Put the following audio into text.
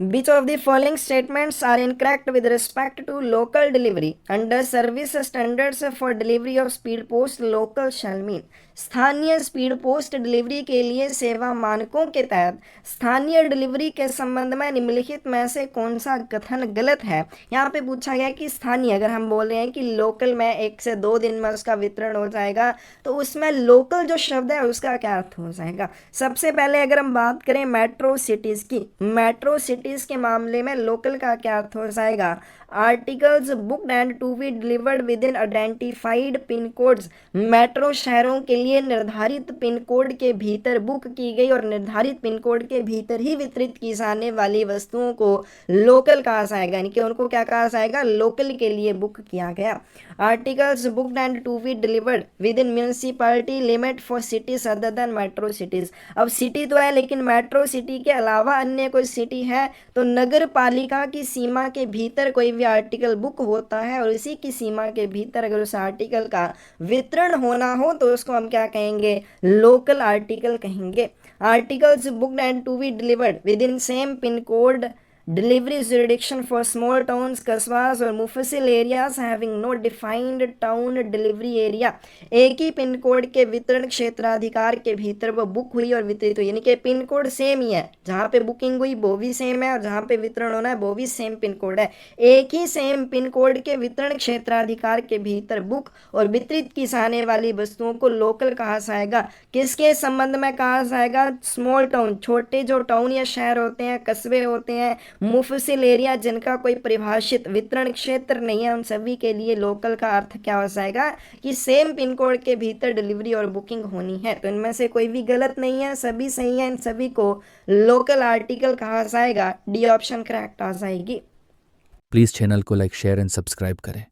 Which of the following statements are incorrect with respect to local delivery? Under service standards for delivery of speed post, local shall mean स्थानीय speed post delivery के लिए सेवा मानकों के तहत स्थानीय delivery के संबंध में निम्नलिखित में से कौन सा कथन गलत है। यहाँ पे पूछा गया कि स्थानीय, अगर हम बोल रहे हैं कि लोकल में 1 से 2 दिन में उसका वितरण हो जाएगा, तो उसमें लोकल जो शब्द है उसका क्या अर्थ हो जाएगा। सबसे पहले अगर हम बात करें मेट्रो सिटीज़ की, मेट्रो सिटीज़ के मामले में लोकल का क्या अर्थ हो जाएगा। Articles booked and to be delivered within identified pin codes, metro शहरों के लिए निर्धारित पिन कोड के भीतर बुक की गई और निर्धारित पिन कोड के भीतर ही वितरित की जाने वाली वस्तुओं को लोकल कहा जाएगा, यानी कि उनको क्या कहा जाएगा, लोकल के लिए बुक किया गया। Articles booked and to be delivered within municipality limit for cities other than metro cities. अब सिटी तो है लेकिन मेट्रो सिटी के अलावा अन्य कोई सिटी है तो नगर पालिका की सीमा के भीतर कोई भी आर्टिकल बुक होता है और इसी की सीमा के भीतर अगर उस आर्टिकल का वितरण होना हो तो उसको हम क्या कहेंगे, लोकल आर्टिकल कहेंगे। Articles booked and to be delivered within same pin code delivery jurisdiction for small towns, कस्बास और मुफसिल areas having no defined town delivery area. एक ही पिन कोड के वितरण क्षेत्राधिकार के भीतर वो बुक हुई और वितरित हुई, यानी कि पिन कोड सेम ही है, जहाँ पे बुकिंग हुई वो भी सेम है और जहाँ पे वितरण होना है वो भी सेम पिन कोड है। एक ही सेम पिन कोड के वितरण क्षेत्राधिकार के भीतर बुक और वितरित की जाने वाली वस्तुओं को लोकल कहा जाएगा। किसके संबंध में कहा जाएगा, स्मॉल टाउन, छोटे जो टाउन या शहर होते हैं, कस्बे होते हैं, मुफसिल एरिया जिनका कोई परिभाषित वितरण क्षेत्र नहीं है, उन सभी के लिए लोकल का अर्थ क्या हो जाएगा कि सेम पिन कोड के भीतर डिलीवरी और बुकिंग होनी है। तो इनमें से कोई भी गलत नहीं है, सभी सही है, इन सभी को लोकल आर्टिकल कहा जाएगा। डी ऑप्शन करेक्ट आ जाएगी। प्लीज़ चैनल को लाइक, शेयर एंड सब्सक्राइब करें।